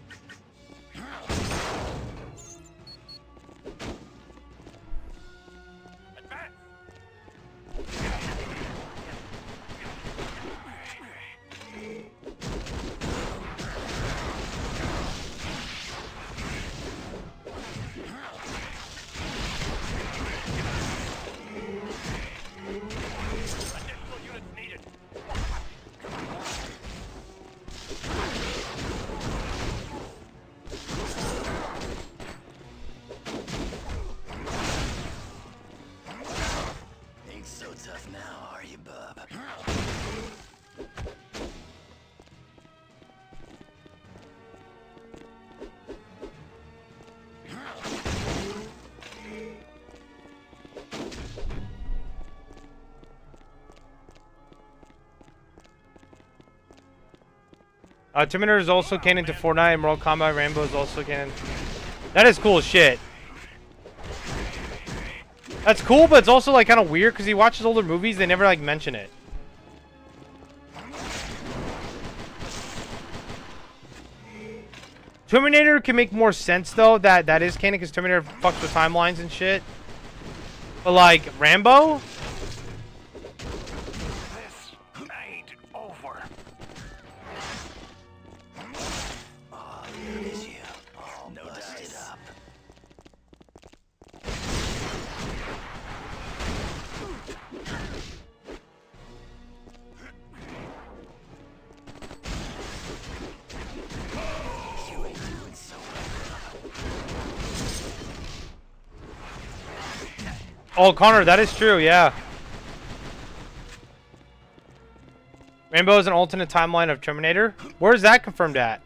Ain't so tough now, are you, bub? Terminator is also canon to Fortnite, and Mortal Kombat Rambo is also canon. That is cool as shit. That's cool, but it's also like kind of weird because he watches older movies. They never like mention it. Terminator can make more sense though. That is canon because Terminator fucks with timelines and shit. But like Rambo, This ain't over. Oh, look at you. All busted up. Oh, Connor, that is true, yeah. Rainbow is an alternate timeline of Terminator? Where is that confirmed at?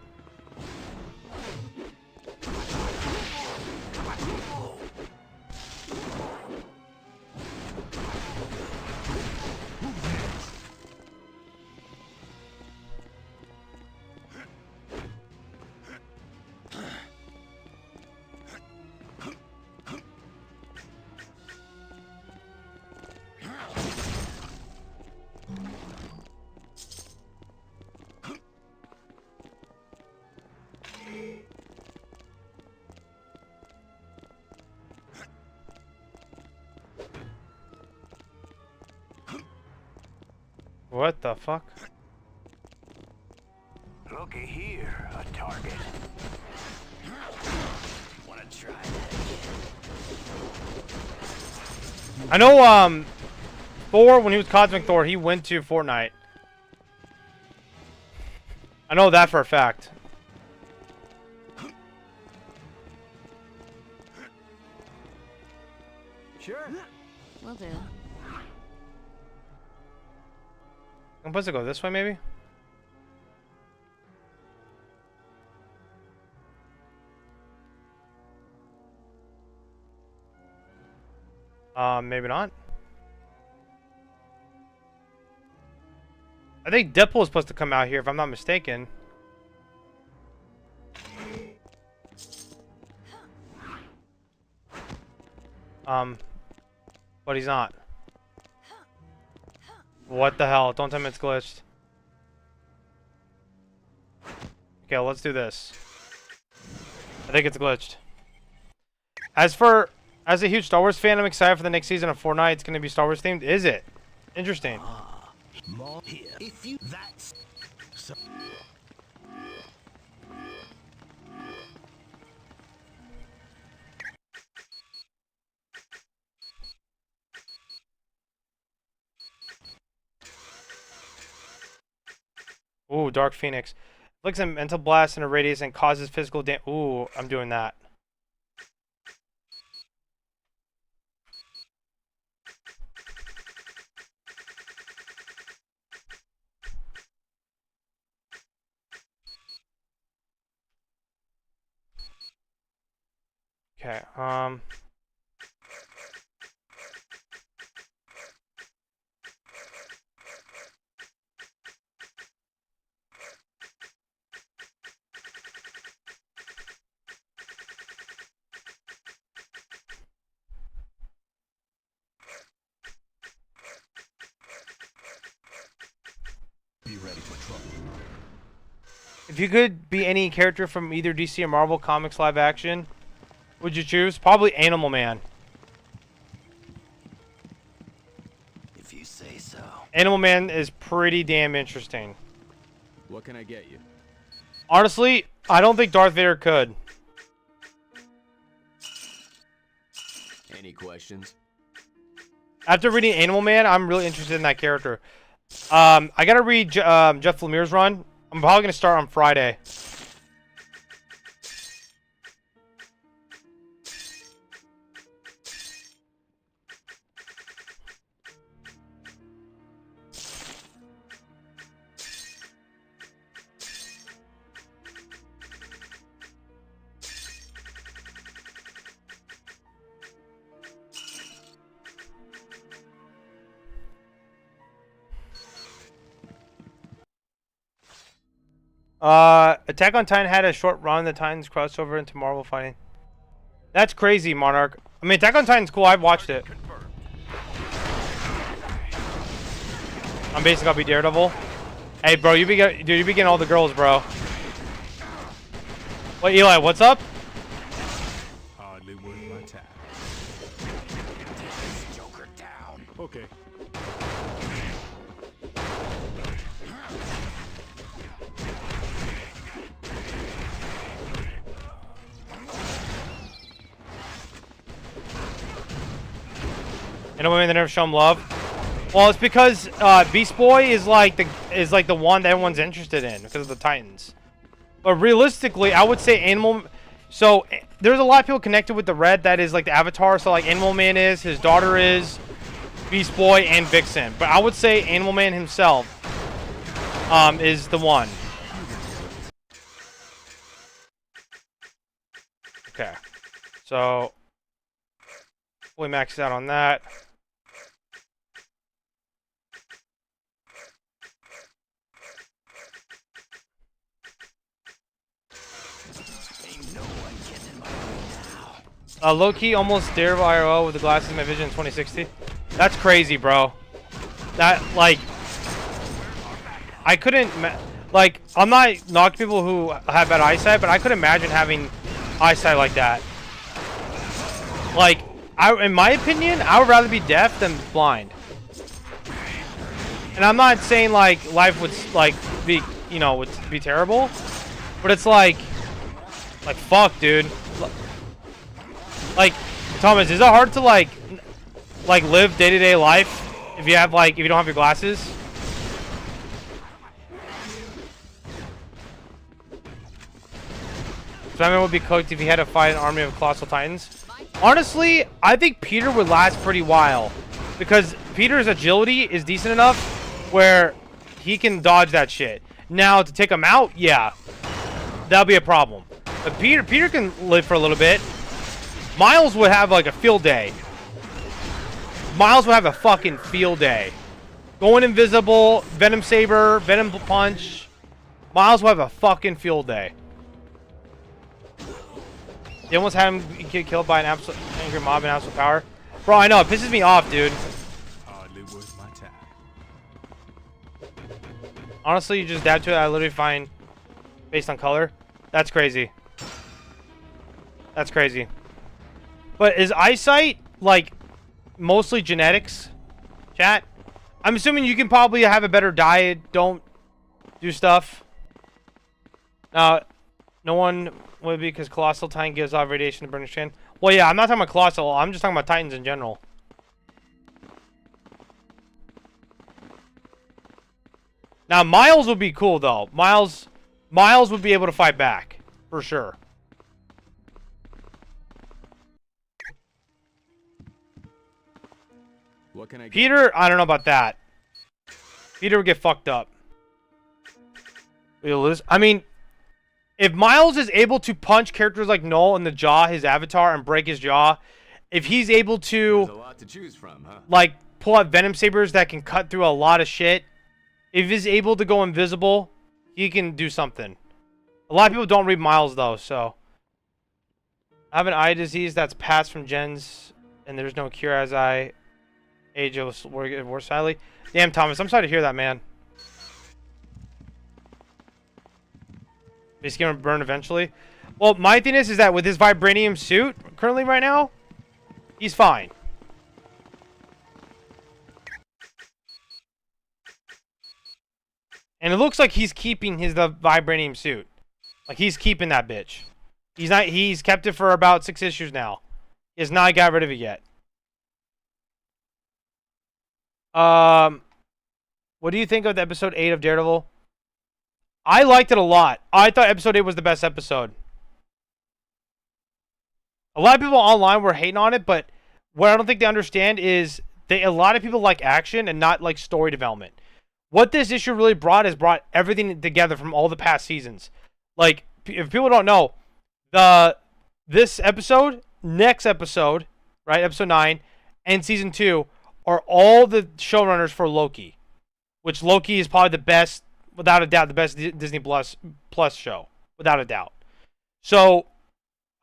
What the fuck? Looky here, a target. Wanna try that? I know, Thor, when he was Cosmic Thor, he went to Fortnite. I know that for a fact. Sure. Will do. I'm supposed to go this way, maybe? Maybe not. I think Deadpool is supposed to come out here, if I'm not mistaken. But he's not. What the hell? Don't tell me it's glitched. Okay, let's do this. I think it's glitched. As a huge Star Wars fan, I'm excited for the next season of Fortnite. It's going to be Star Wars themed. Is it? Interesting. More here. If you that's so Ooh, Dark Phoenix. Inflicts a mental blast in a radius and causes physical damage. Ooh, I'm doing that. Okay, Be ready for trouble. if you could be any character from either DC or Marvel Comics live action, would you choose? Probably Animal Man. if you say so. Animal Man is pretty damn interesting. What can I get you? Honestly, I don't think Darth Vader could. Any questions? After reading Animal Man, I'm really interested in that character. I gotta read Jeff Lemire's run. I'm probably gonna start on Friday. Attack on Titan had a short run. The Titans crossed over into Marvel fighting. That's crazy, Monarch. I mean, Attack on Titan's cool. I've watched it. Confirmed. I'm basically gonna be Daredevil. Hey, bro, you be getting all the girls, bro. What, Eli? What's up? Hardly worth my time. Joker down. Okay. And a woman that never show him love. Well, it's because Beast Boy is like the one that everyone's interested in because of the Titans. But realistically, I would say So there's a lot of people connected with the Red that is like the Avatar. So like Animal Man is, his daughter is, Beast Boy, and Vixen. But I would say Animal Man himself is the one. Okay. So we maxed out on that. Low-key almost Daredevil IRL with the glasses in my vision in 2060. That's crazy, bro. That, like... I couldn't... Like, I'm not knocking people who have bad eyesight, but I could imagine having eyesight like that. Like, in my opinion, I would rather be deaf than blind. And I'm not saying, like, life would, like, be, you know, would be terrible. But it's like, fuck, dude. Like, Thomas, is it hard to, like live day-to-day life if you have, like, if you don't have your glasses? Batman would be cooked if he had to fight an army of colossal titans. Honestly, I think Peter would last pretty while. Because Peter's agility is decent enough where he can dodge that shit. Now, to take him out, yeah. That'll be a problem. But Peter can live for a little bit. Miles would have like a field day. Miles would have a fucking field day. Going invisible, Venom Saber, Venom Punch. Miles would have a fucking field day. They almost had him get killed by an absolute angry mob and absolute power. Bro, I know, it pisses me off, dude. Hardly worth my time. Honestly, you just dab to it, I literally find based on color. That's crazy. That's crazy. But is eyesight, like, mostly genetics, chat? I'm assuming you can probably have a better diet, don't do stuff. No one would be because Colossal Titan gives off radiation to Burning Strand. Well, yeah, I'm not talking about Colossal, I'm just talking about Titans in general. Now, Miles would be cool, though. Miles would be able to fight back, for sure. What can I get? Peter, I don't know about that. Peter would get fucked up. We'll lose. I mean, if Miles is able to punch characters like Null in the jaw, his avatar, and break his jaw, if he's able to, There's a lot to choose from, huh? like, pull out Venom Sabers that can cut through a lot of shit, if he's able to go invisible, he can do something. A lot of people don't read Miles, though, so. I have an eye disease that's passed from gens, and there's no cure as I age more sadly. Damn, Thomas, I'm sorry to hear that, man. He's gonna burn eventually. Well, my thing is that with his vibranium suit currently right now, he's fine. And it looks like he's keeping the vibranium suit. Like, he's keeping that bitch. He's kept it for about 6 issues now. He has not got rid of it yet. What do you think of the episode 8 of Daredevil? I liked it a lot. I thought episode 8 was the best episode. A lot of people online were hating on it, but what I don't think they understand is a lot of people like action and not like story development. What this issue really brought everything together from all the past seasons. Like, if people don't know, this episode, next episode, right, episode 9, and season 2 are all the showrunners for Loki, which Loki is probably the best, without a doubt, the best Disney Plus show, without a doubt. So,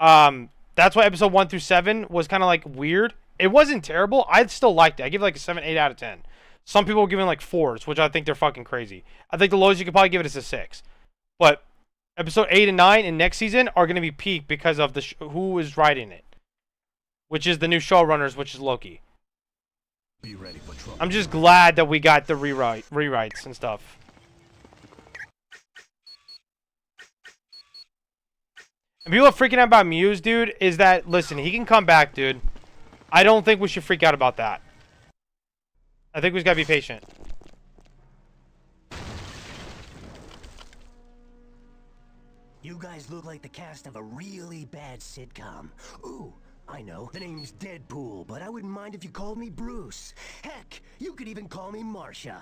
that's why episode 1 through 7 was kind of like weird. It wasn't terrible. I still liked it. I give it like a 7, 8 out of 10. Some people were giving like 4s, which I think they're fucking crazy. I think the lowest you could probably give it is a 6. But episode 8 and 9 in next season are going to be peak because of who is writing it, which is the new showrunners, which is Loki. Be ready for trouble. I'm just glad that we got the rewrites and stuff. And people are freaking out about Muse, dude, is that, listen, he can come back, dude. I don't think we should freak out about that. I think we just gotta be patient. You guys look like the cast of a really bad sitcom. Ooh, I know, the name's Deadpool, but I wouldn't mind if you called me Bruce. Heck, you could even call me Marsha.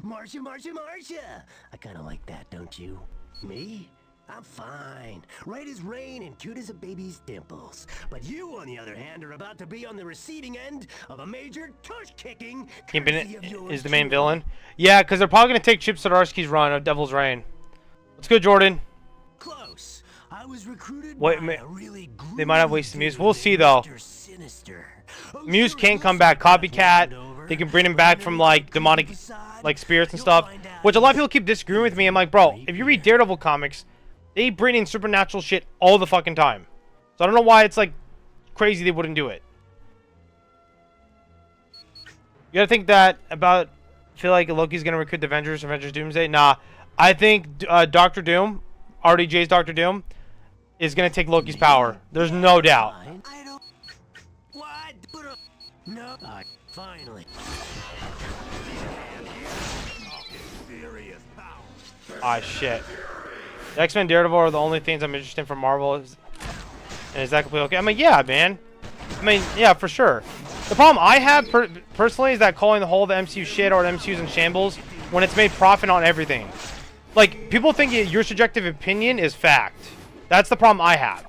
Marsha, Marsha, Marsha! I kinda like that, don't you? Me? I'm fine. Right as rain and cute as a baby's dimples. But you, on the other hand, are about to be on the receiving end of a major tush-kicking courtesy of yours Is the main truly. villain. Yeah, because they're probably going to take Chip Zdarsky's run of Devil's Reign. Let's go, Jordan. Close. I was recruited Wait, by a really they might have groovy wasted Muse. dude We'll named see, though. Mr. Sinister. Oh, Muse sure, can he'll come back. survive Copycat. over. They can bring him back from, like, demonic, like, spirits and stuff. Which a lot of people keep disagreeing with me. I'm like, bro, if you read Daredevil comics, they bring in supernatural shit all the fucking time. So I don't know why it's, like, crazy they wouldn't do it. You gotta think that about... feel like Loki's gonna recruit the Avengers Doomsday? Nah. I think Doctor Doom, RDJ's Doctor Doom, is gonna take Loki's power. There's no doubt. I don't... What? No. Finally. Ah, shit. The X-Men, Daredevil are the only things I'm interested in from Marvel. And is that completely okay? I mean, yeah, man. I mean, yeah, for sure. The problem I have personally is that calling the whole of the MCU shit or the MCU's in shambles when it's made profit on everything. Like, people think your subjective opinion is fact. That's the problem I have.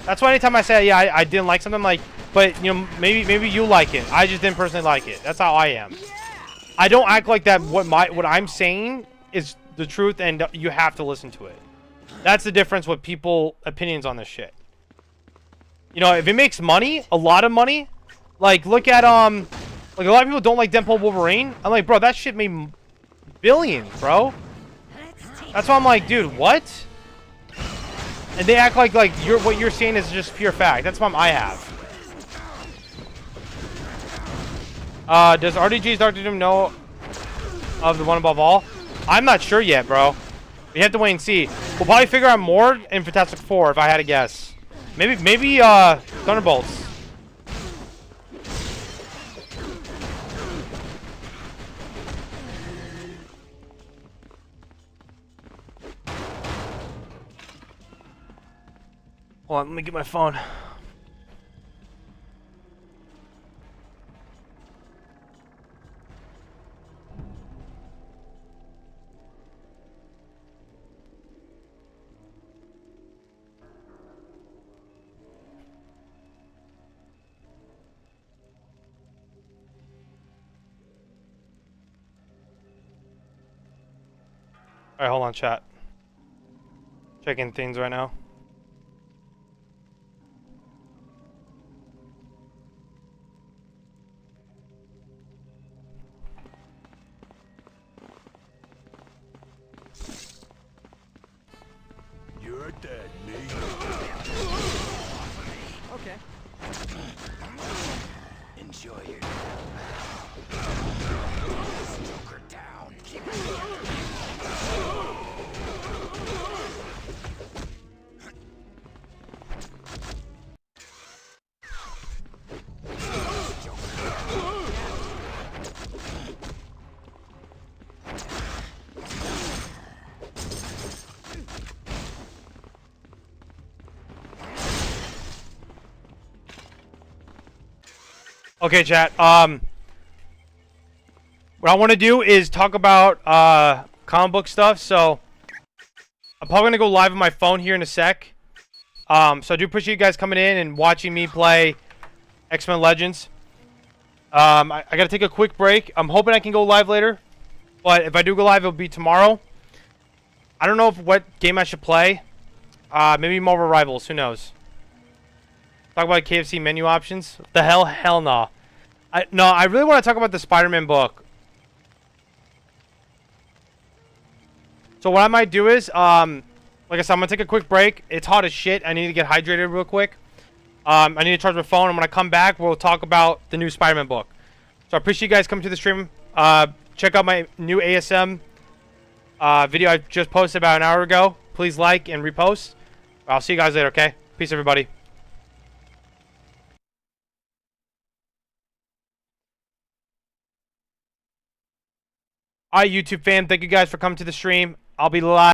That's why anytime I say, yeah, I didn't like something, I'm like, but, you know, maybe you like it. I just didn't personally like it. That's how I am. I don't act like that what I'm saying is the truth and you have to listen to it. That's the difference with people opinions on this shit. You know, if it makes money, a lot of money, like look at like a lot of people don't like Deadpool Wolverine. I'm like, bro, that shit made billions, bro. That's why I'm like, dude, what? And they act like what you're saying is just pure fact. That's what I have. Does RDG's Doctor Doom know of the one above all? I'm not sure yet, bro. We have to wait and see. We'll probably figure out more in Fantastic Four if I had to guess. Maybe Thunderbolts. Hold on, let me get my phone. Alright, hold on, chat. Checking things right now. You're dead, me. Okay. Enjoy your... Joker down. Okay, chat. What I want to do is talk about comic book stuff. So I'm probably gonna go live on my phone here in a sec. So I do appreciate you guys coming in and watching me play X-Men Legends. I gotta take a quick break. I'm hoping I can go live later, but if I do go live, it'll be tomorrow. I don't know what game I should play. Maybe Marvel Rivals. Who knows? Talk about KFC menu options. The hell no. I really want to talk about the Spider-Man book. So what I might do is, like I said, I'm gonna take a quick break. It's hot as shit. I need to get hydrated real quick. I need to charge my phone, and when I come back, we'll talk about the new Spider-Man book. So I appreciate you guys coming to the stream. Check out my new ASM video I just posted about an hour ago. Please like and repost. I'll see you guys later, okay? Peace, everybody. Alright, YouTube fam, thank you guys for coming to the stream. I'll be live.